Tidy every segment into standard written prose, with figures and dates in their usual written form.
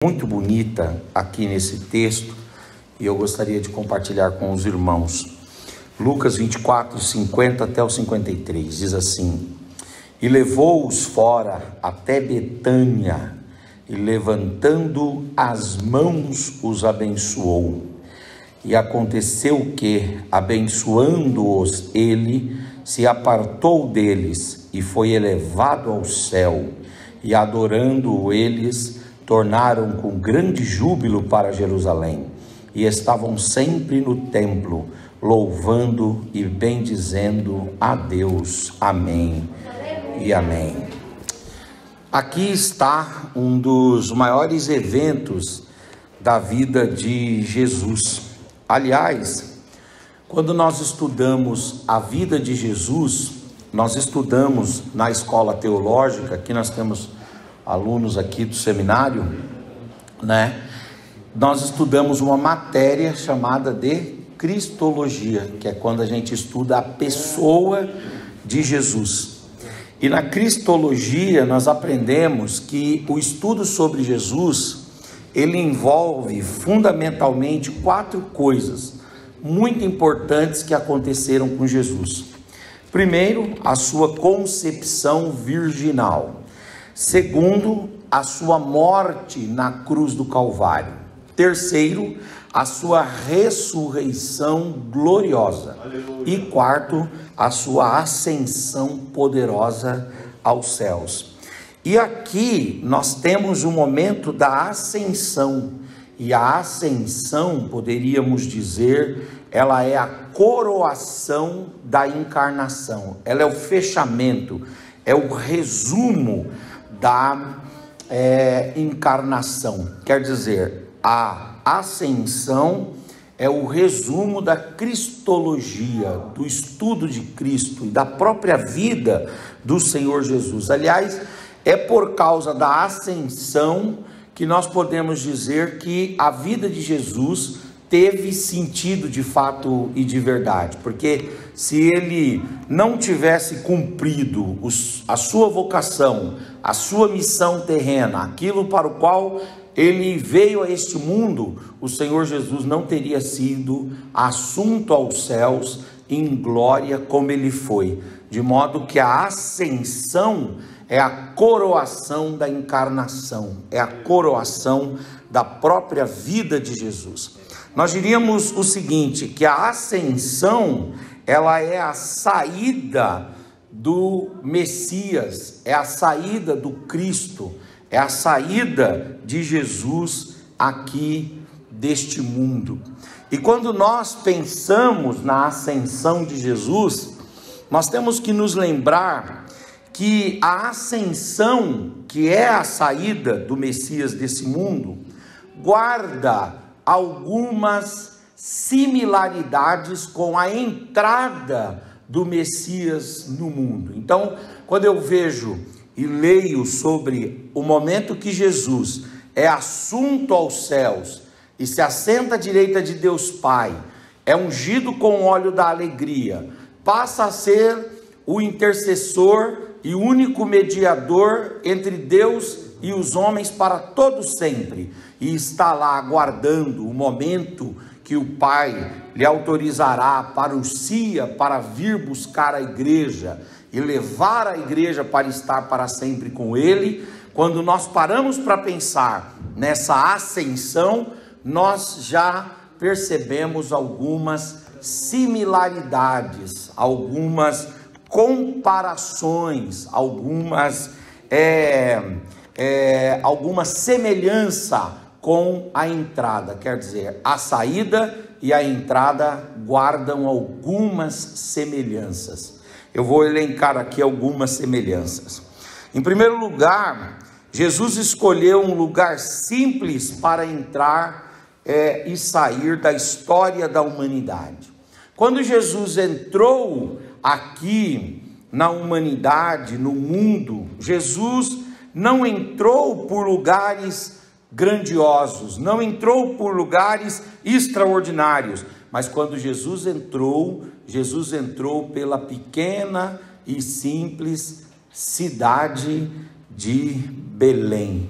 Muito bonita aqui nesse texto, e eu gostaria de compartilhar com os irmãos. Lucas 24, 50 até o 53, diz assim: E levou-os fora até Betânia, e levantando as mãos os abençoou. E aconteceu que, abençoando-os ele, se apartou deles, e foi elevado ao céu, e adorando-o eles, tornaram com grande júbilo para Jerusalém, e estavam sempre no templo, louvando e bendizendo a Deus. Amém e amém. Aqui está um dos maiores eventos da vida de Jesus. Aliás, quando nós estudamos a vida de Jesus, nós estudamos na escola teológica, que nós temos alunos aqui do seminário, né? Nós estudamos uma matéria chamada de Cristologia, que é quando a gente estuda a pessoa de Jesus. E na Cristologia nós aprendemos que o estudo sobre Jesus, ele envolve fundamentalmente 4 coisas muito importantes que aconteceram com Jesus. Primeiro, a sua concepção virginal. Segundo, a sua morte na cruz do Calvário. Terceiro, a sua ressurreição gloriosa. Aleluia. E quarto, a sua ascensão poderosa aos céus. E aqui nós temos o momento da ascensão. E a ascensão, poderíamos dizer, ela é a coroação da encarnação. Ela é o fechamento, é o resumo da encarnação. Quer dizer, a ascensão é o resumo da cristologia, do estudo de Cristo e da própria vida do Senhor Jesus. Aliás, é por causa da ascensão que nós podemos dizer que a vida de Jesus teve sentido de fato e de verdade, porque se ele não tivesse cumprido a sua vocação, a sua missão terrena, aquilo para o qual ele veio a este mundo, o Senhor Jesus não teria sido assunto aos céus em glória como ele foi, de modo que a ascensão é a coroação da encarnação, é a coroação da própria vida de Jesus. Nós diríamos o seguinte, que a ascensão, ela é a saída do Messias, é a saída do Cristo, é a saída de Jesus aqui deste mundo. E quando nós pensamos na ascensão de Jesus, nós temos que nos lembrar que a ascensão, que é a saída do Messias desse mundo, guarda algumas similaridades com a entrada do Messias no mundo. Então, quando eu vejo e leio sobre o momento que Jesus é assunto aos céus e se assenta à direita de Deus Pai, é ungido com o óleo da alegria, passa a ser o intercessor e único mediador entre Deus e os homens para todo sempre, e está lá aguardando o momento que o Pai lhe autorizará, parousia, para vir buscar a igreja e levar a igreja para estar para sempre com ele. Quando nós paramos para pensar nessa ascensão, nós já percebemos algumas similaridades, algumas comparações, alguma semelhança com a entrada. Quer dizer, a saída e a entrada guardam algumas semelhanças. Eu vou elencar aqui algumas semelhanças. Em primeiro lugar, Jesus escolheu um lugar simples para entrar e sair da história da humanidade. Quando Jesus entrou aqui na humanidade, no mundo, Jesus não entrou por lugares grandiosos, não entrou por lugares extraordinários, mas quando Jesus entrou pela pequena e simples cidade de Belém.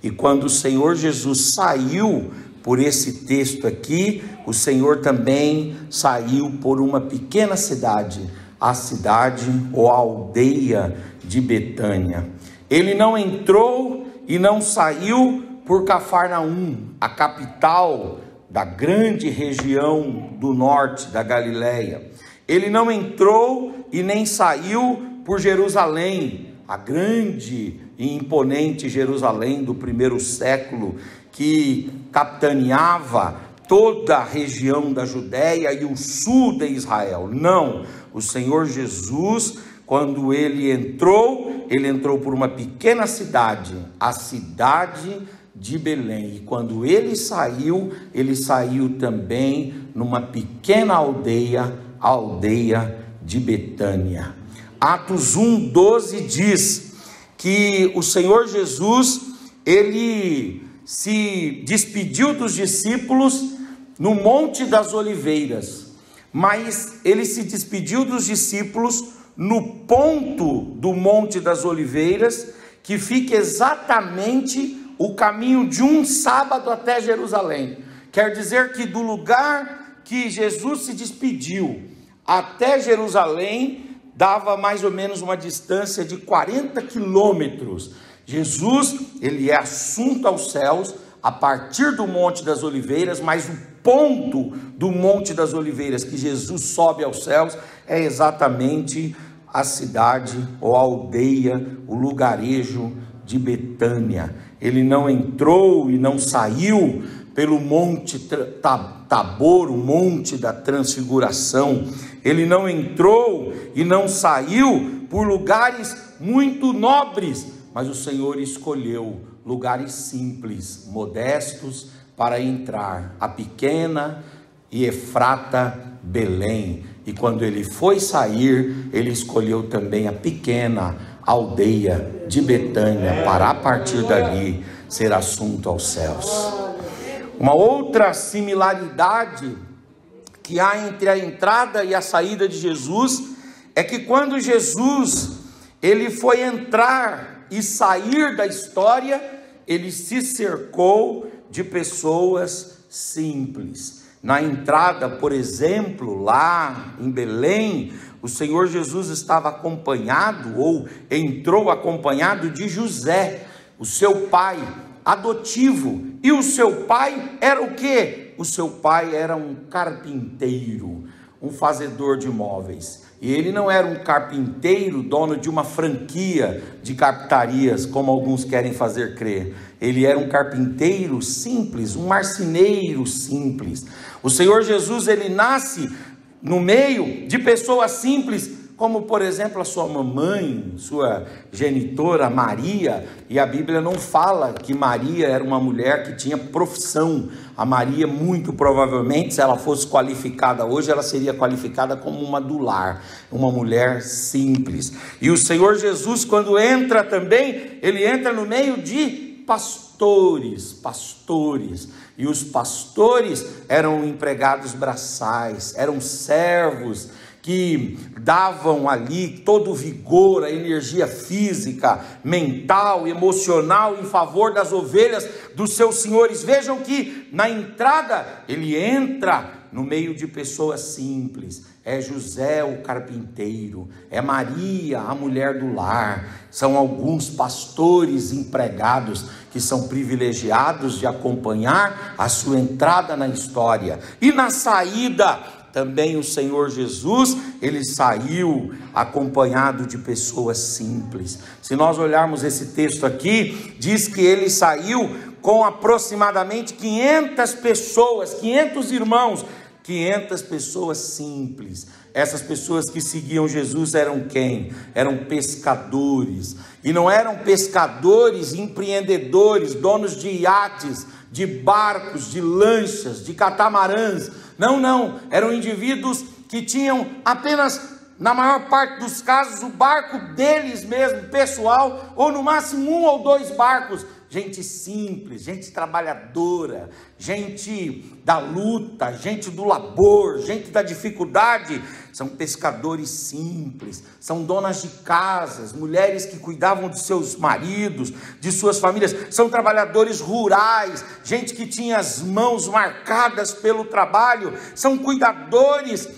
E quando o Senhor Jesus saiu por esse texto aqui, o Senhor também saiu por uma pequena cidade, a cidade ou a aldeia de Betânia. Ele não entrou e não saiu por Cafarnaum, a capital da grande região do norte da Galileia. Ele não entrou e nem saiu por Jerusalém, a grande e imponente Jerusalém do primeiro século, que capitaneava toda a região da Judéia e o sul de Israel. Não, o Senhor Jesus, quando ele entrou por uma pequena cidade, a cidade de Belém. E quando ele saiu também numa pequena aldeia, a aldeia de Betânia. Atos 1:12 diz que o Senhor Jesus, ele se despediu dos discípulos no Monte das Oliveiras, mas ele se despediu dos discípulos no ponto do Monte das Oliveiras, que fica exatamente o caminho de um sábado até Jerusalém. Quer dizer que do lugar que Jesus se despediu até Jerusalém, dava mais ou menos uma distância de 40 quilômetros. Jesus, ele é assunto aos céus a partir do Monte das Oliveiras, mas o ponto do Monte das Oliveiras que Jesus sobe aos céus é exatamente a cidade ou a aldeia, o lugarejo de Betânia. Ele não entrou e não saiu pelo Monte Tabor, o Monte da Transfiguração. Ele não entrou e não saiu por lugares muito nobres, mas o Senhor escolheu lugares simples, modestos, para entrar, a pequena e Efrata, Belém. E quando ele foi sair, ele escolheu também a pequena aldeia de Betânia, para a partir dali ser assunto aos céus. Uma outra similaridade que há entre a entrada e a saída de Jesus é que quando Jesus ele foi entrar e sair da história, ele se cercou de pessoas simples. Na entrada, por exemplo, lá em Belém, o Senhor Jesus estava acompanhado, ou entrou acompanhado de José, o seu pai adotivo. E o seu pai era o quê? O seu pai era um carpinteiro, um fazedor de móveis. E ele não era um carpinteiro, dono de uma franquia de carpintarias, como alguns querem fazer crer. Ele era um carpinteiro simples, um marceneiro simples. O Senhor Jesus, ele nasce no meio de pessoas simples, como por exemplo a sua mamãe, sua genitora Maria. E a Bíblia não fala que Maria era uma mulher que tinha profissão. A Maria, muito provavelmente, se ela fosse qualificada hoje, ela seria qualificada como uma do lar, uma mulher simples. E o Senhor Jesus, quando entra também, ele entra no meio de pastores. E os pastores eram empregados braçais, eram servos que davam ali todo o vigor, a energia física, mental, emocional em favor das ovelhas dos seus senhores. Vejam que na entrada ele entra no meio de pessoas simples. É José o carpinteiro, é Maria a mulher do lar, são alguns pastores empregados que são privilegiados de acompanhar a sua entrada na história. E na saída também o Senhor Jesus, ele saiu acompanhado de pessoas simples. Se nós olharmos esse texto aqui, diz que ele saiu com aproximadamente 500 pessoas, 500 irmãos, 500 pessoas simples. Essas pessoas que seguiam Jesus eram quem? Eram pescadores. E não eram pescadores empreendedores, donos de iates, de barcos, de lanchas, de catamarãs. Não, eram indivíduos que tinham apenas, na maior parte dos casos, o barco deles mesmo, pessoal, ou no máximo 1 ou 2 barcos. gente simples, gente trabalhadora, gente da luta, gente do labor, gente da dificuldade. São pescadores simples, são donas de casas, mulheres que cuidavam de seus maridos, de suas famílias, são trabalhadores rurais, gente que tinha as mãos marcadas pelo trabalho, são cuidadores,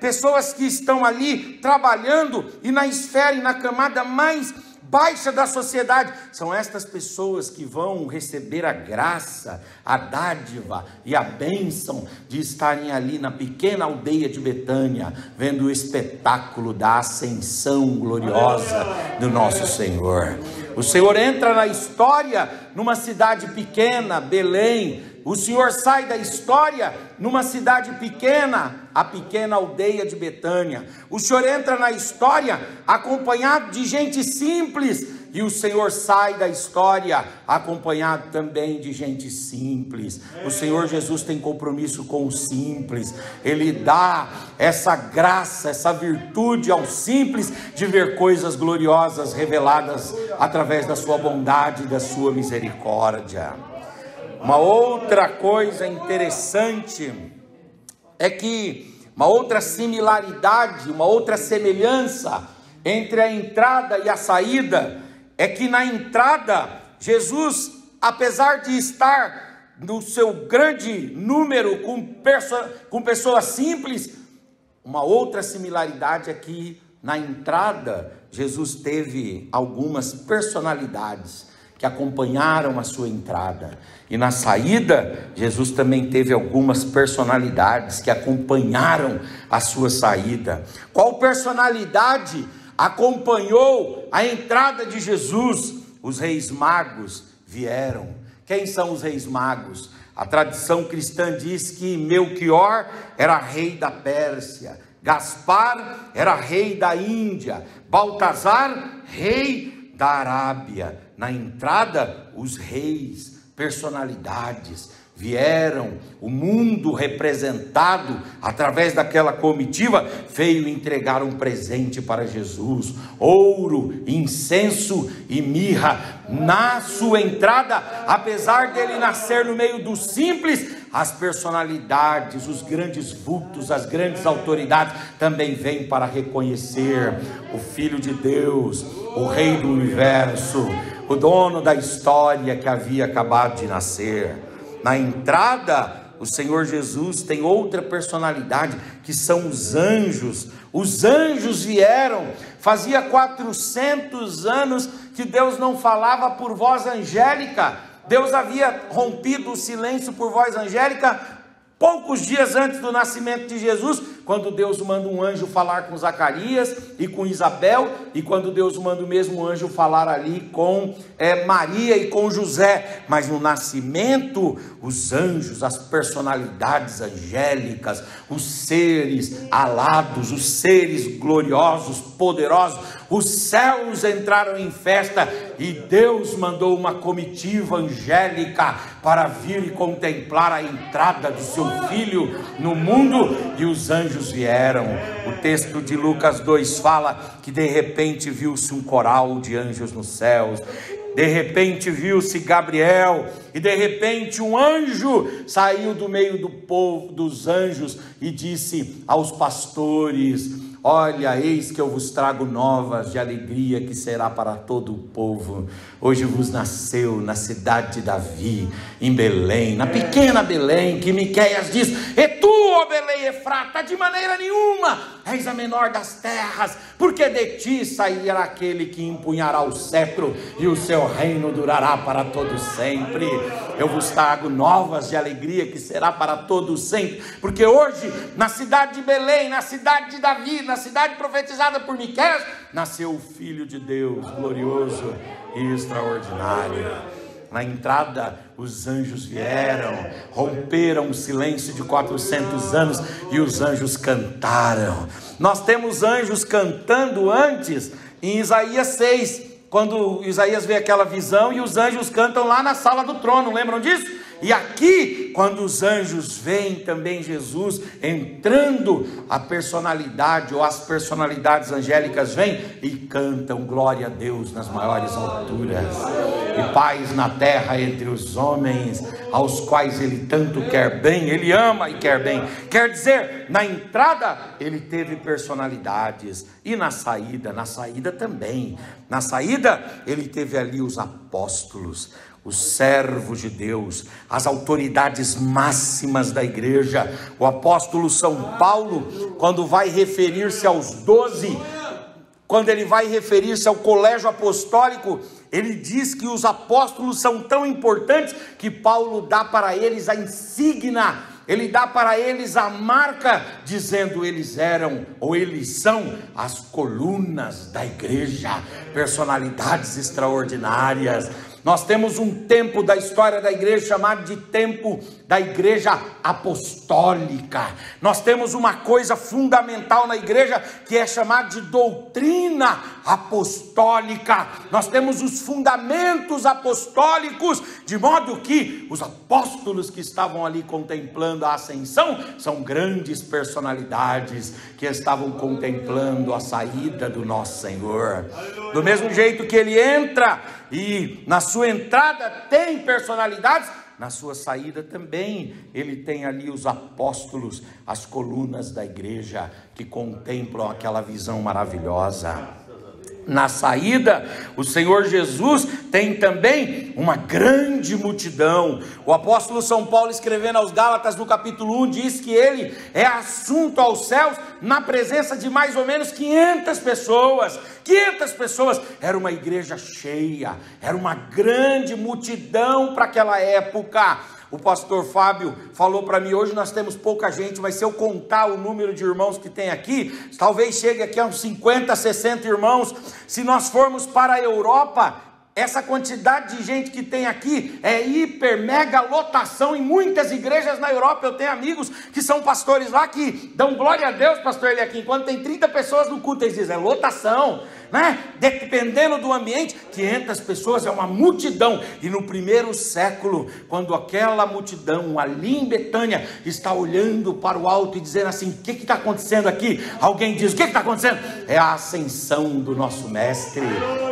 pessoas que estão ali trabalhando e na esfera e na camada mais baixa da sociedade. São estas pessoas que vão receber a graça, a dádiva e a bênção de estarem ali na pequena aldeia de Betânia, vendo o espetáculo da ascensão gloriosa do nosso Senhor. O Senhor entra na história numa cidade pequena, Belém. O Senhor sai da história numa cidade pequena, a pequena aldeia de Betânia. O Senhor entra na história acompanhado de gente simples, e o Senhor sai da história acompanhado também de gente simples. O Senhor Jesus tem compromisso com o simples. Ele dá essa graça, essa virtude ao simples de ver coisas gloriosas reveladas através da sua bondade e da sua misericórdia. Uma outra coisa interessante é que uma outra similaridade, uma outra semelhança entre a entrada e a saída é que na entrada Jesus, apesar de estar no seu grande número com pessoas simples, uma outra similaridade é que na entrada Jesus teve algumas personalidades que acompanharam a sua entrada, e na saída Jesus também teve algumas personalidades que acompanharam a sua saída. Qual personalidade acompanhou a entrada de Jesus? Os reis magos vieram. Quem são os reis magos? A tradição cristã diz que Melquior era rei da Pérsia, Gaspar era rei da Índia, Baltazar rei da Arábia. Na entrada, os reis, personalidades vieram, o mundo representado através daquela comitiva veio entregar um presente para Jesus: ouro, incenso e mirra. Na sua entrada, apesar dele nascer no meio dos simples, as personalidades, os grandes vultos, as grandes autoridades também vêm para reconhecer o Filho de Deus, o Rei do Universo, o dono da história que havia acabado de nascer. Na entrada, o Senhor Jesus tem outra personalidade, que são os anjos. Os anjos vieram. Fazia 400 anos que Deus não falava por voz angélica. Deus havia rompido o silêncio por voz angélica poucos dias antes do nascimento de Jesus, quando Deus manda um anjo falar com Zacarias e com Isabel, e quando Deus manda o mesmo anjo falar ali com Maria e com José. Mas no nascimento, os anjos, as personalidades angélicas, os seres alados, os seres gloriosos, poderosos, os céus entraram em festa, e Deus mandou uma comitiva angélica para vir e contemplar a entrada do seu Filho no mundo, e os anjos vieram. O texto de Lucas 2 fala que de repente viu-se um coral de anjos nos céus, de repente viu-se Gabriel, e de repente um anjo saiu do meio do povo, dos anjos, e disse aos pastores: olha, eis que eu vos trago novas de alegria, que será para todo o povo. Hoje vos nasceu na cidade de Davi, em Belém, na pequena Belém, que Miqueias diz: e tu, ó Belém Efrata, de maneira nenhuma és a menor das terras, porque de ti sairá aquele que empunhará o cetro, e o seu reino durará para todo sempre. Eu vos trago novas de alegria, que será para todo sempre, porque hoje, na cidade de Belém, na cidade de Davi, na cidade profetizada por Miqueias, nasceu o Filho de Deus, glorioso e extraordinário. Na entrada, os anjos vieram, romperam o silêncio de 400 anos, e os anjos cantaram. Nós temos anjos cantando antes, em Isaías 6, quando Isaías vê aquela visão, e os anjos cantam lá na sala do trono, lembram disso? E aqui, quando os anjos veem também Jesus entrando, a personalidade ou as personalidades angélicas vêm e cantam glória a Deus nas maiores alturas, e paz na terra entre os homens, aos quais ele tanto quer bem. Ele ama e quer bem. Quer dizer, na entrada ele teve personalidades, e na saída também. Na saída ele teve ali os apóstolos, os servos de Deus, as autoridades máximas da igreja. O apóstolo São Paulo, quando vai referir-se aos 12, quando ele vai referir-se ao colégio apostólico, ele diz que os apóstolos são tão importantes que Paulo dá para eles a insígnia, ele dá para eles a marca, dizendo: eles eram, ou eles são, as colunas da igreja, personalidades extraordinárias. Nós temos um tempo da história da igreja chamado de tempo da igreja apostólica. Nós temos uma coisa fundamental na igreja que é chamada de doutrina apostólica. Nós temos os fundamentos apostólicos, de modo que os apóstolos que estavam ali contemplando a ascensão são grandes personalidades que estavam contemplando a saída do nosso Senhor. Do mesmo jeito que ele entra, e na sua entrada tem personalidades, na sua saída também ele tem ali os apóstolos, as colunas da igreja, que contemplam aquela visão maravilhosa. Na saída, o Senhor Jesus tem também uma grande multidão. O apóstolo São Paulo, escrevendo aos Gálatas no capítulo 1, diz que ele é assunto aos céus na presença de mais ou menos 500 pessoas. 500 pessoas, era uma igreja cheia, era uma grande multidão para aquela época. O pastor Fábio falou para mim: hoje nós temos pouca gente, mas se eu contar o número de irmãos que tem aqui, talvez chegue aqui a uns 50, 60 irmãos. Se nós formos para a Europa, essa quantidade de gente que tem aqui é hiper, mega lotação em muitas igrejas na Europa. Eu tenho amigos que são pastores lá que dão glória a Deus, pastor Eliakim, quando tem 30 pessoas no culto, eles dizem: é lotação, né? Dependendo do ambiente, 500 pessoas é uma multidão. E no primeiro século, quando aquela multidão ali em Betânia está olhando para o alto e dizendo assim: o que está acontecendo aqui? Alguém diz: o que está acontecendo? É a ascensão do nosso mestre,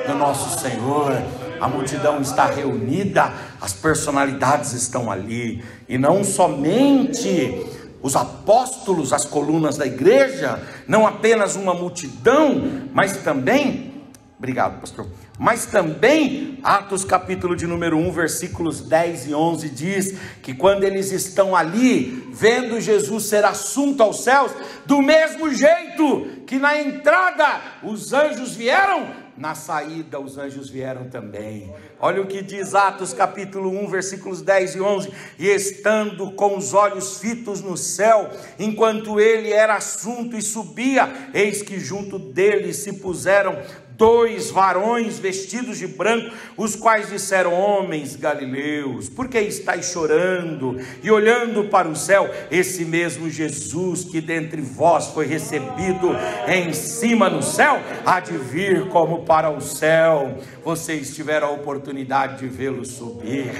do nosso Senhor. A multidão está reunida, as personalidades estão ali, e não somente os apóstolos, as colunas da igreja, não apenas uma multidão, mas também, obrigado pastor, mas também, Atos capítulo de número 1, versículos 10 e 11, diz que quando eles estão ali, vendo Jesus ser assunto aos céus, do mesmo jeito que na entrada os anjos vieram, na saída os anjos vieram também. Olha o que diz Atos capítulo 1, versículos 10 e 11: e estando com os olhos fitos no céu, enquanto ele era assunto e subia, eis que junto dele se puseram 2 varões vestidos de branco, os quais disseram: homens galileus, por que estáis chorando e olhando para o céu? Esse mesmo Jesus que dentre vós foi recebido em cima no céu, há de vir como para o céu. Vocês tiveram a oportunidade de vê-lo subir.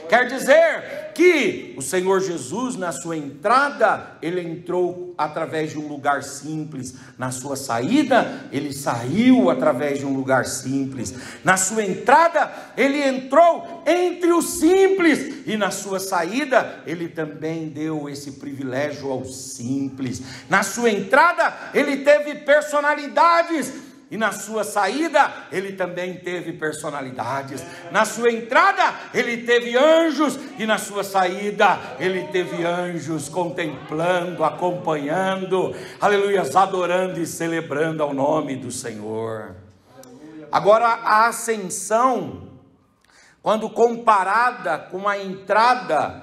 Quer dizer que o Senhor Jesus, na sua entrada, ele entrou através de um lugar simples. Na sua saída, ele saiu através de um lugar simples. Na sua entrada, ele entrou entre os simples, e na sua saída, ele também deu esse privilégio aos simples. Na sua entrada, ele teve personalidades, e na sua saída, ele também teve personalidades. Na sua entrada, ele teve anjos, e na sua saída, ele teve anjos contemplando, acompanhando, aleluias, adorando e celebrando ao nome do Senhor. Agora, a ascensão, quando comparada com a entrada,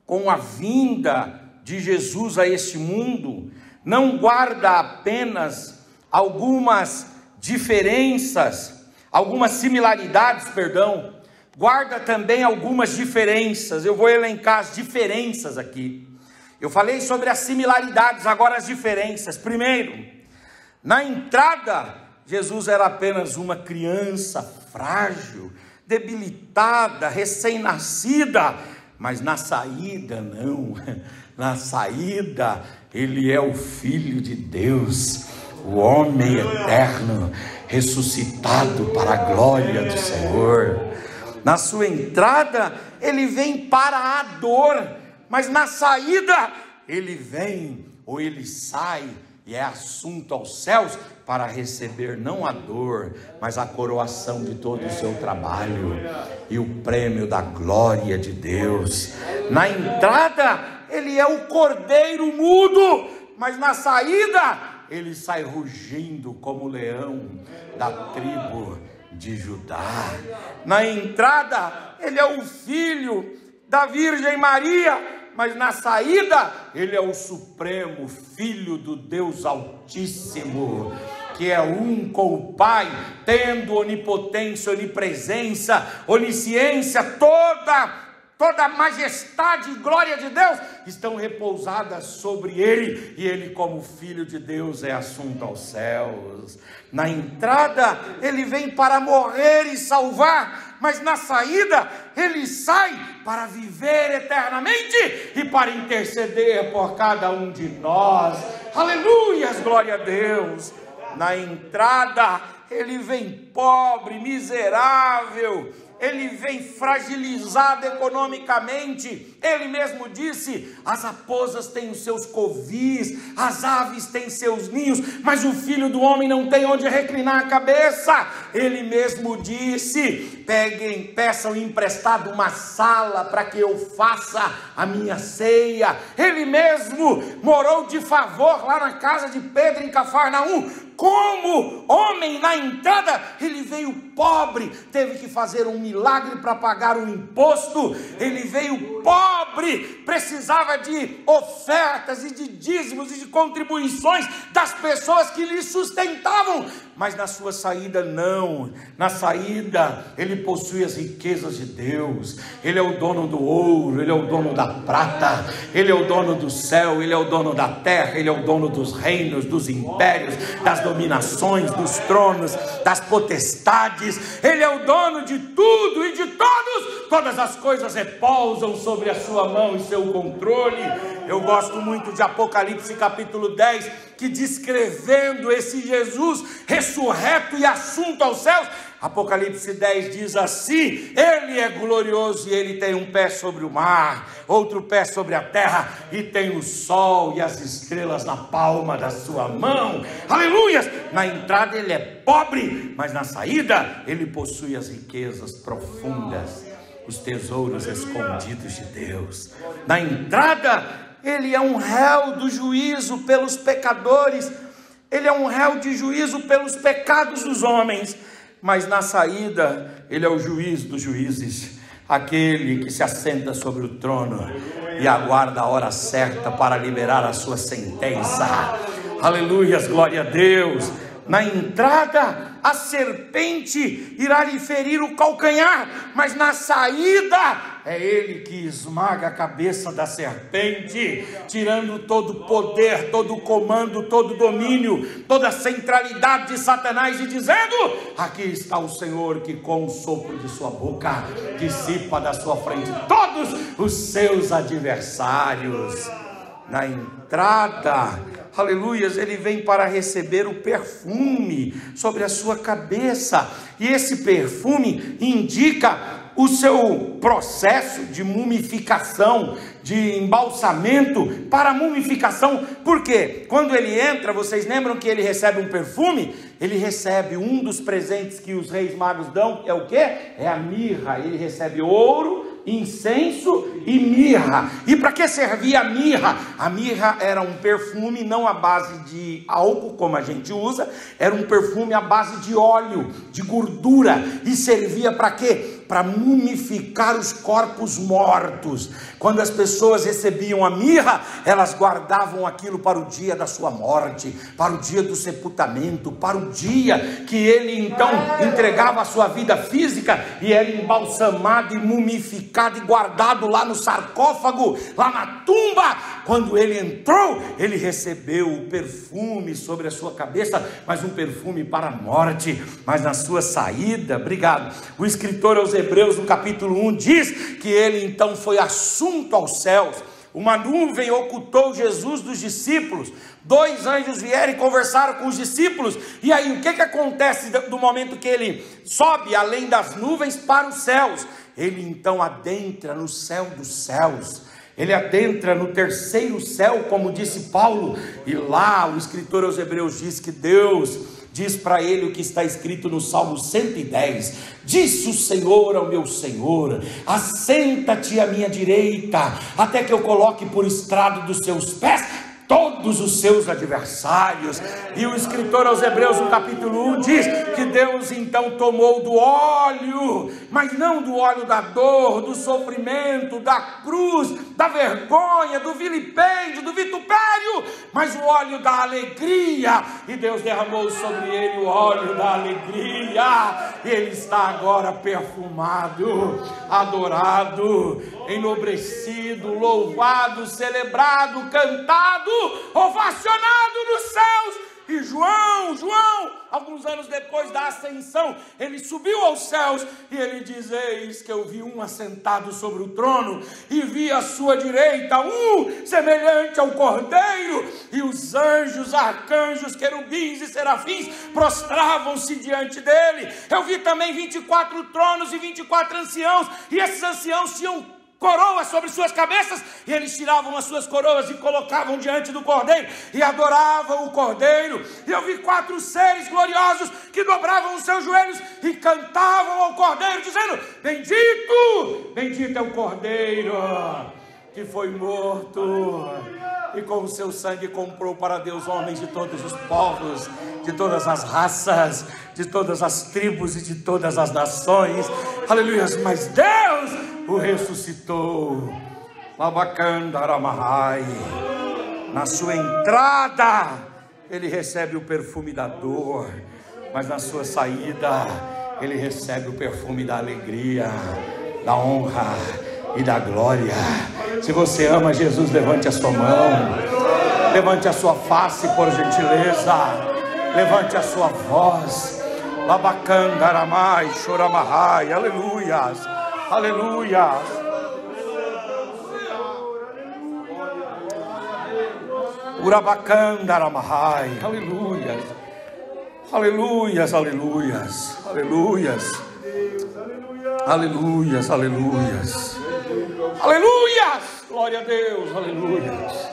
com a vinda de Jesus a este mundo, não guarda apenas algumas diferenças, algumas similaridades, guarda também algumas diferenças. Eu vou elencar as diferenças aqui. Eu falei sobre as similaridades, agora as diferenças. Primeiro, na entrada, Jesus era apenas uma criança frágil, debilitada, recém-nascida, mas na saída não. Na saída ele é o Filho de Deus, o homem eterno, ressuscitado para a glória do Senhor. Na sua entrada ele vem para a dor, mas na saída ele vem, ou ele sai e é assunto aos céus para receber não a dor, mas a coroação de todo o seu trabalho e o prêmio da glória de Deus. Na entrada ele é o cordeiro mudo, mas na saída ele sai rugindo como o leão da tribo de Judá. Na entrada ele é o filho da Virgem Maria, mas na saída ele é o supremo Filho do Deus Altíssimo, que é um com o Pai, tendo onipotência, onipresença, onisciência, toda a majestade e glória de Deus estão repousadas sobre ele, e ele, como Filho de Deus, é assunto aos céus. Na entrada ele vem para morrer e salvar, mas na saída ele sai para viver eternamente e para interceder por cada um de nós. Aleluias, glória a Deus. Na entrada ele vem pobre, miserável, ele vem fragilizado economicamente. Ele mesmo disse: as raposas têm os seus covis, as aves têm seus ninhos, mas o Filho do Homem não tem onde reclinar a cabeça. Ele mesmo disse: peçam emprestado uma sala para que eu faça a minha ceia. Ele mesmo morou de favor lá na casa de Pedro em Cafarnaum. Como homem, na entrada ele veio pobre, teve que fazer um milagre para pagar o imposto. Ele veio pobre, precisava de ofertas e de dízimos e de contribuições das pessoas que lhe sustentavam, mas na sua saída não. Na saída ele possui as riquezas de Deus. Ele é o dono do ouro, ele é o dono da prata, ele é o dono do céu, ele é o dono da terra, ele é o dono dos reinos, dos impérios, das dominações, dos tronos, das potestades. Ele é o dono de tudo e de todos. Todas as coisas repousam sobre a sua mão e seu controle. Eu gosto muito de Apocalipse capítulo 10, que descrevendo esse Jesus ressurreto e assunto aos céus, Apocalipse 10 diz assim: ele é glorioso e ele tem um pé sobre o mar, outro pé sobre a terra, e tem o sol e as estrelas na palma da sua mão. Aleluias! Na entrada ele é pobre, mas na saída ele possui as riquezas profundas, os tesouros escondidos de Deus. Na entrada ele é um réu do juízo pelos pecadores, ele é um réu de juízo pelos pecados dos homens, mas na saída ele é o juiz dos juízes, aquele que se assenta sobre o trono e aguarda a hora certa para liberar a sua sentença. Aleluias, glória a Deus. Na entrada a serpente irá lhe ferir o calcanhar, mas na saída é ele que esmaga a cabeça da serpente, tirando todo o poder, todo o comando, todo o domínio, toda a centralidade de Satanás, e dizendo: aqui está o Senhor que com o sopro de sua boca dissipa da sua frente todos os seus adversários. Na entrada, aleluias, ele vem para receber o perfume sobre a sua cabeça, e esse perfume indica o seu processo de mumificação, de embalsamento para mumificação. Porque quando ele entra, vocês lembram que ele recebe um perfume? Ele recebe um dos presentes que os reis magos dão, é o quê? É a mirra. Ele recebe ouro, incenso e mirra. E para que servia a mirra? A mirra era um perfume não à base de álcool, como a gente usa, era um perfume à base de óleo, de gordura, e servia para quê? Para mumificar os corpos mortos. Quando as pessoas recebiam a mirra, elas guardavam aquilo para o dia da sua morte, para o dia do sepultamento, para o dia que ele então entregava a sua vida física e era embalsamado e mumificado e guardado lá no sarcófago, lá na tumba tumba. Quando ele entrou, ele recebeu o perfume sobre a sua cabeça, mas um perfume para a morte. Mas na sua saída, obrigado, o escritor aos Hebreus no capítulo 1 diz que ele então foi assunto aos céus. Uma nuvem ocultou Jesus dos discípulos. 2 anjos vieram e conversaram com os discípulos. E aí, o que acontece do momento que ele sobe além das nuvens para os céus? Ele então adentra no céu dos céus. Ele adentra no terceiro céu, como disse Paulo. E lá o escritor aos Hebreus diz que Deus diz para ele o que está escrito no Salmo 110. Disse o Senhor ao meu Senhor: assenta-te à minha direita, até que eu coloque por estrado dos seus pés todos os seus adversários. E o escritor aos Hebreus no capítulo 1 diz que Deus então tomou do óleo, mas não do óleo da dor, do sofrimento, da cruz, da vergonha, do vilipêndio, do vitupério, mas o óleo da alegria. E Deus derramou sobre ele o óleo da alegria, e ele está agora perfumado, adorado, enobrecido, louvado, celebrado, cantado, ovacionado nos céus. E João, alguns anos depois da ascensão, ele subiu aos céus e ele diz: eis que eu vi um assentado sobre o trono, e vi à sua direita um semelhante ao cordeiro, e os anjos, arcanjos, querubins e serafins prostravam-se diante dele. Eu vi também 24 tronos e 24 anciãos, e esses anciãos tinham coroas sobre suas cabeças, e eles tiravam as suas coroas e colocavam diante do cordeiro, e adoravam o cordeiro. E eu vi 4 seres gloriosos que dobravam os seus joelhos e cantavam ao cordeiro, dizendo: bendito, bendito é o cordeiro que foi morto, e com o seu sangue comprou para Deus homens de todos os povos, de todas as raças, de todas as tribos e de todas as nações. Aleluia. Mas Deus o ressuscitou. Labacandaramahai. Na sua entrada ele recebe o perfume da dor, mas na sua saída ele recebe o perfume da alegria, da honra e da glória. Se você ama Jesus, levante a sua mão, levante a sua face, por gentileza, levante a sua voz. Labacandaramai, choramahai, aleluias, aleluias. Urabacandaramahai, aleluias, aleluias, aleluias, aleluias, aleluias, aleluias, aleluias, glória a Deus, aleluias,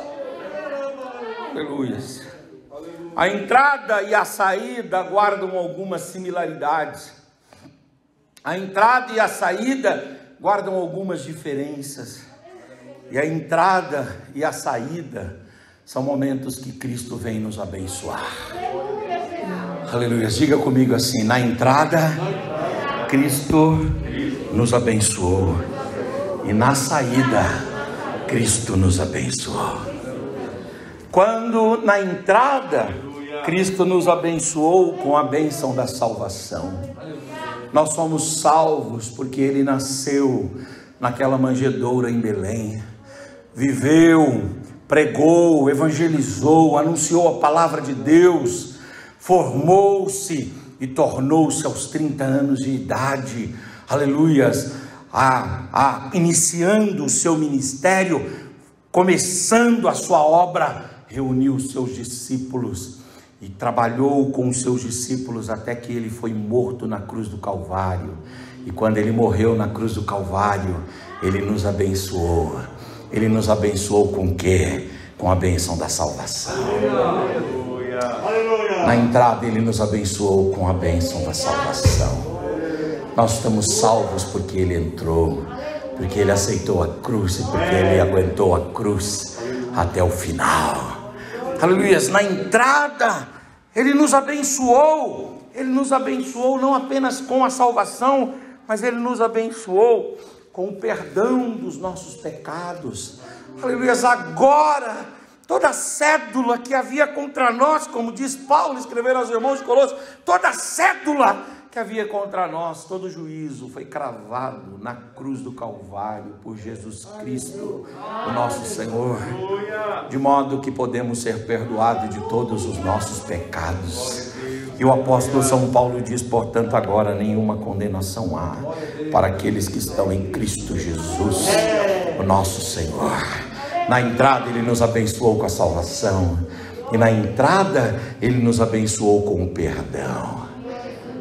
aleluias. A entrada e a saída guardam algumas similaridades. A entrada e a saída guardam algumas diferenças. E a entrada e a saída são momentos que Cristo vem nos abençoar. Aleluia. Diga comigo assim: na entrada, Cristo nos abençoou. E na saída, Cristo nos abençoou. Quando na entrada, Cristo nos abençoou com a bênção da salvação. Nós somos salvos porque Ele nasceu naquela manjedoura em Belém, viveu, pregou, evangelizou, anunciou a palavra de Deus, formou-se e tornou-se aos 30 anos de idade, aleluias, iniciando o seu ministério, começando a sua obra, reuniu os seus discípulos e trabalhou com os seus discípulos até que ele foi morto na cruz do Calvário. E quando ele morreu na cruz do Calvário, ele nos abençoou. Ele nos abençoou com o quê? Com a bênção da salvação. Na entrada ele nos abençoou com a bênção da salvação. Nós estamos salvos porque ele entrou, porque ele aceitou a cruz e porque ele aguentou a cruz até o final. Aleluia. Na entrada ele nos abençoou. Ele nos abençoou não apenas com a salvação, mas ele nos abençoou com o perdão dos nossos pecados. Aleluia. Agora toda cédula que havia contra nós, como diz Paulo, escrever aos irmãos de Colossos, toda cédula que que havia contra nós, todo juízo foi cravado na cruz do Calvário por Jesus Cristo, o nosso Senhor, de modo que podemos ser perdoados de todos os nossos pecados. E o apóstolo São Paulo diz, portanto, agora nenhuma condenação há para aqueles que estão em Cristo Jesus, o nosso Senhor. Na entrada Ele nos abençoou com a salvação, e na entrada Ele nos abençoou com o perdão.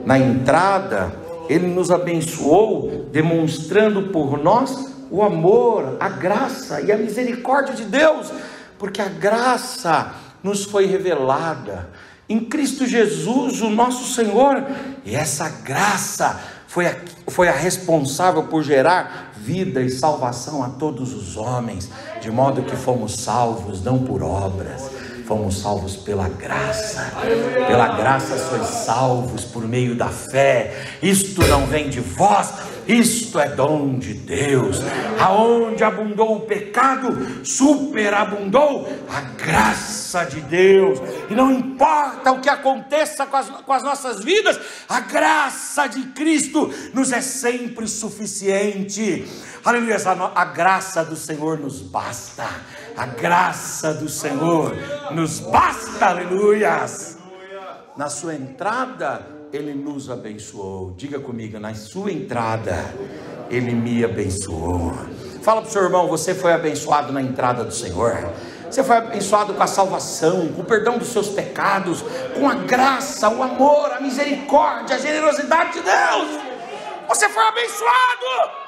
Na entrada Ele nos abençoou demonstrando por nós o amor, a graça e a misericórdia de Deus, porque a graça nos foi revelada em Cristo Jesus, o nosso Senhor, e essa graça foi a responsável por gerar vida e salvação a todos os homens, de modo que fomos salvos não por obras, fomos salvos pela graça. Pela graça sois salvos por meio da fé. Isto não vem de vós, isto é dom de Deus. Aonde abundou o pecado, superabundou a graça de Deus. E não importa o que aconteça com as nossas vidas, a graça de Cristo nos é sempre suficiente. Aleluia, a graça do Senhor nos basta. A graça do Senhor nos basta, aleluias. Na sua entrada Ele nos abençoou. Diga comigo, na sua entrada Ele me abençoou. Fala para o seu irmão, você foi abençoado na entrada do Senhor. Você foi abençoado com a salvação, com o perdão dos seus pecados, com a graça, o amor, a misericórdia, a generosidade de Deus. Você foi abençoado.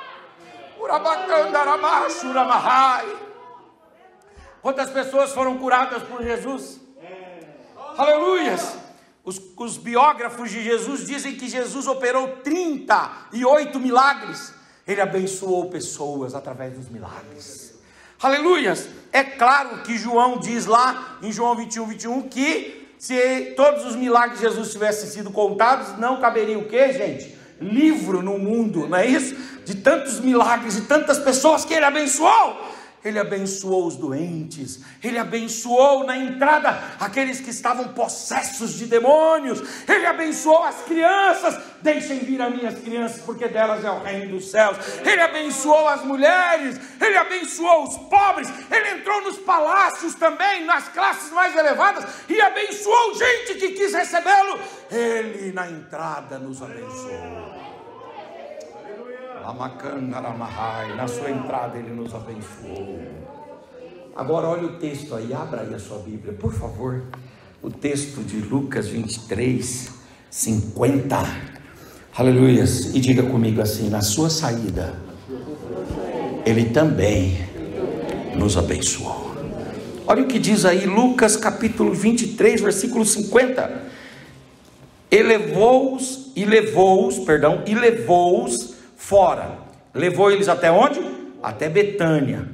Quantas pessoas foram curadas por Jesus? Aleluias. Os biógrafos de Jesus dizem que Jesus operou 38 milagres. Ele abençoou pessoas através dos milagres. Aleluias. É claro que João diz lá em João 21, que se todos os milagres de Jesus tivessem sido contados, não caberia o quê, gente? Livro no mundo, não é isso? De tantos milagres, de tantas pessoas que Ele abençoou. Ele abençoou os doentes, Ele abençoou na entrada aqueles que estavam possessos de demônios, Ele abençoou as crianças, deixem vir as minhas crianças, porque delas é o reino dos céus. Ele abençoou as mulheres, Ele abençoou os pobres, Ele entrou nos palácios também, nas classes mais elevadas, e abençoou gente que quis recebê-lo. Ele na entrada nos abençoou. Na sua entrada Ele nos abençoou. Agora olha o texto aí, abra aí a sua Bíblia, por favor. O texto de Lucas 23, 50. Aleluias. E diga comigo assim, na sua saída Ele também nos abençoou. Olha o que diz aí Lucas capítulo 23, versículo 50. E levou-os fora. Levou eles até onde? Até Betânia.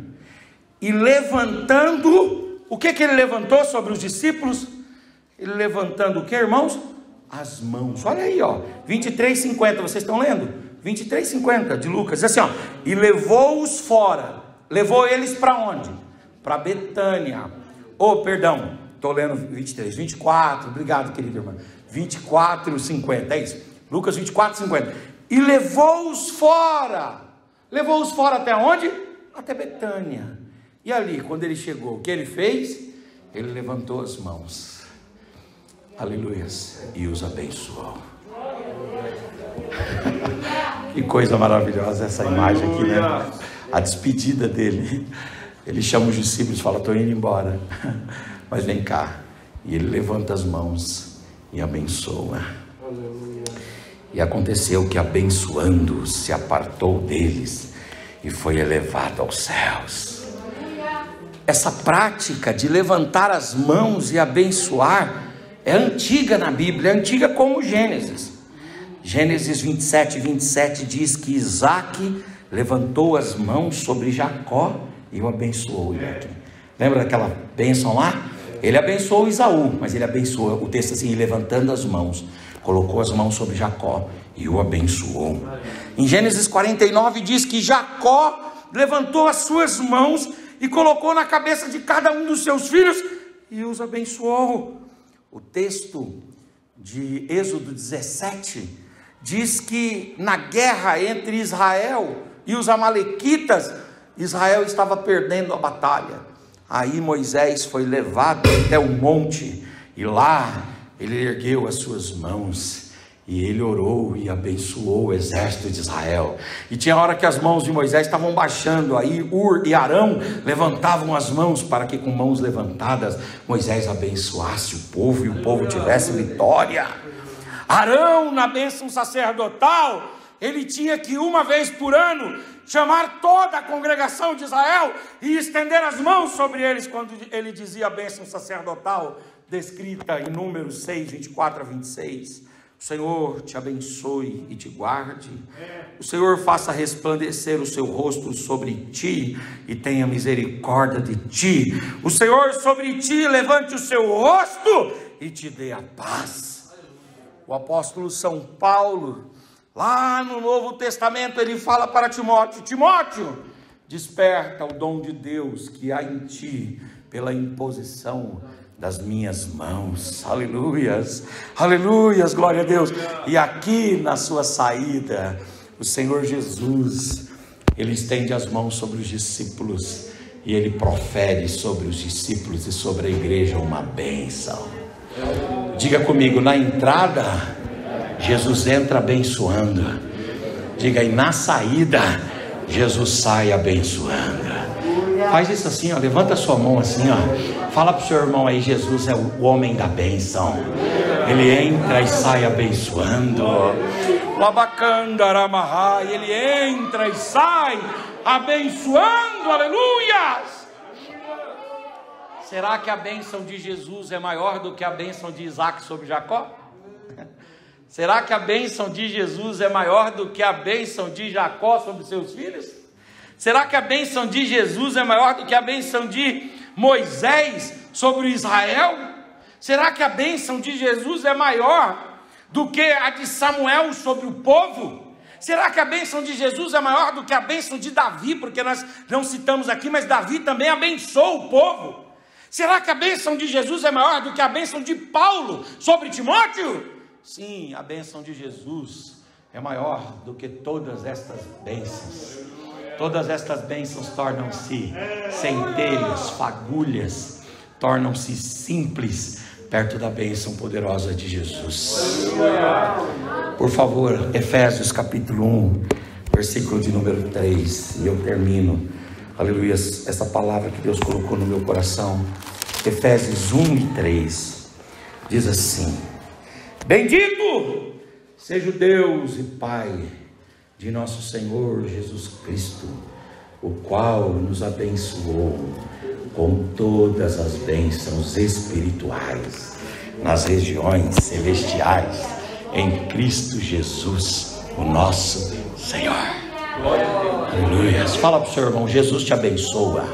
E levantando, o que ele levantou sobre os discípulos? Ele levantando o que, irmãos? As mãos. Olha aí, ó, 23:50, vocês estão lendo? 23:50 de Lucas, diz assim, ó, e levou-os fora. Levou eles para onde? Para Betânia. Perdão, estou lendo 24, obrigado, querida irmã. 24:50, é isso. Lucas 24:50. E levou-os fora. Levou-os fora até onde? Até Betânia. E ali, quando ele chegou, o que ele fez? Ele levantou as mãos. Aleluias. E os abençoou. Que coisa maravilhosa essa imagem aqui, né? A despedida dele. Ele chama os discípulos e fala, estou indo embora. Mas vem cá. E ele levanta as mãos e abençoa. E aconteceu que, abençoando, se apartou deles e foi elevado aos céus. Essa prática de levantar as mãos e abençoar é antiga na Bíblia, é antiga como Gênesis. Gênesis 27 diz que Isaac levantou as mãos sobre Jacó e o abençoou. Lembra daquela bênção lá? Ele abençoou Esaú, mas ele abençoou, o texto assim, levantando as mãos. Colocou as mãos sobre Jacó e o abençoou. Em Gênesis 49 diz que Jacó levantou as suas mãos e colocou na cabeça de cada um dos seus filhos e os abençoou. O texto de Êxodo 17 diz que na guerra entre Israel e os amalequitas, Israel estava perdendo a batalha. Aí Moisés foi levado até o monte, e lá ele ergueu as suas mãos, e ele orou e abençoou o exército de Israel. E tinha hora que as mãos de Moisés estavam baixando, aí Ur e Arão levantavam as mãos, para que com mãos levantadas Moisés abençoasse o povo, e o povo tivesse vitória. Arão, na bênção sacerdotal, ele tinha que uma vez por ano chamar toda a congregação de Israel e estender as mãos sobre eles, quando ele dizia a bênção sacerdotal, descrita em Números 6, 24 a 26. O Senhor te abençoe e te guarde. O Senhor faça resplandecer o seu rosto sobre ti e tenha misericórdia de ti. O Senhor sobre ti levante o seu rosto e te dê a paz. O apóstolo São Paulo, lá no Novo Testamento, ele fala para Timóteo: Timóteo, desperta o dom de Deus que há em ti pela imposição das minhas mãos. Aleluias, aleluias, glória a Deus. E aqui na sua saída, o Senhor Jesus, ele estende as mãos sobre os discípulos e ele profere sobre os discípulos e sobre a igreja uma bênção. Diga comigo: na entrada, Jesus entra abençoando. Diga aí: na saída, Jesus sai abençoando. Faz isso assim, ó, levanta a sua mão assim, ó. Fala para o seu irmão aí: Jesus é o homem da bênção. Ele entra e sai abençoando. Ele entra e sai abençoando. Aleluias! Será que a bênção de Jesus é maior do que a bênção de Isaac sobre Jacó? Será que a bênção de Jesus é maior do que a bênção de Jacó sobre seus filhos? Será que a bênção de Jesus é maior do que a bênção de Moisés sobre Israel? Será que a bênção de Jesus é maior do que a de Samuel sobre o povo? Será que a bênção de Jesus é maior do que a bênção de Davi? Porque nós não citamos aqui, mas Davi também abençoou o povo. Será que a bênção de Jesus é maior do que a bênção de Paulo sobre Timóteo? Sim, a bênção de Jesus é maior do que todas estas bênçãos. Todas estas bênçãos tornam-se centelhas, fagulhas, tornam-se simples perto da bênção poderosa de Jesus. Por favor, Efésios capítulo 1, versículo de número 3, e eu termino, aleluia, essa palavra que Deus colocou no meu coração. Efésios 1 e 3, diz assim: bendito seja o Deus e Pai de nosso Senhor Jesus Cristo, o qual nos abençoou com todas as bênçãos espirituais nas regiões celestiais, em Cristo Jesus, o nosso Senhor. Aleluia. Fala para o seu irmão: Jesus te abençoa.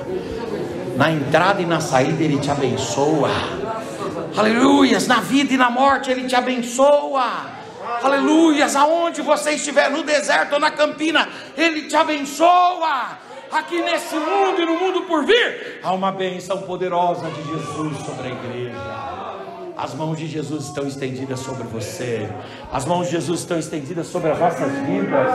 Na entrada e na saída Ele te abençoa. Aleluias. Na vida e na morte Ele te abençoa. Aleluias. Aonde você estiver, no deserto ou na campina, Ele te abençoa. Aqui nesse mundo e no mundo por vir, há uma bênção poderosa de Jesus sobre a igreja. As mãos de Jesus estão estendidas sobre você. As mãos de Jesus estão estendidas sobre as nossas vidas,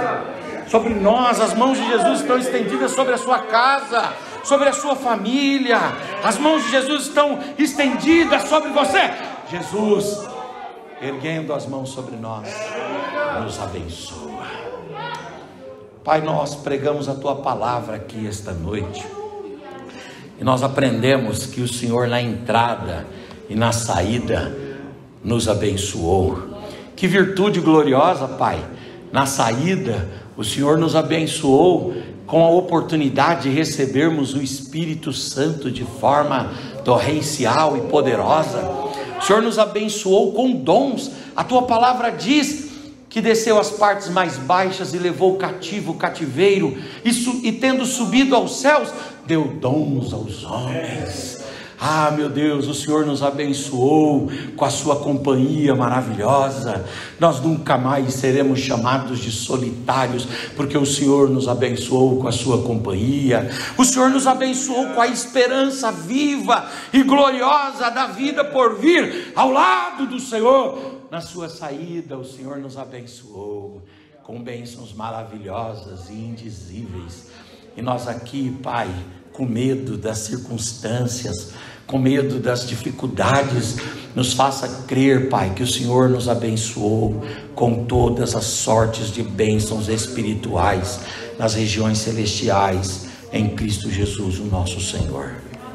sobre nós. As mãos de Jesus estão estendidas sobre a sua casa, sobre a sua família. As mãos de Jesus estão estendidas sobre você. Jesus, erguendo as mãos sobre nós, nos abençoa. Pai, nós pregamos a Tua palavra aqui esta noite, e nós aprendemos que o Senhor na entrada e na saída nos abençoou. Que virtude gloriosa, Pai! Na saída, o Senhor nos abençoou com a oportunidade de recebermos o Espírito Santo de forma torrencial e poderosa. O Senhor nos abençoou com dons. A Tua palavra diz que desceu às partes mais baixas e levou cativo o cativeiro, e tendo subido aos céus, deu dons aos homens. Ah, meu Deus, o Senhor nos abençoou com a sua companhia maravilhosa. Nós nunca mais seremos chamados de solitários, porque o Senhor nos abençoou com a sua companhia. O Senhor nos abençoou com a esperança viva e gloriosa da vida por vir ao lado do Senhor. Na sua saída, o Senhor nos abençoou com bênçãos maravilhosas e indizíveis. E nós aqui, Pai, com medo das circunstâncias, com medo das dificuldades, nos faça crer, Pai, que o Senhor nos abençoou com todas as sortes de bênçãos espirituais nas regiões celestiais, em Cristo Jesus, o nosso Senhor.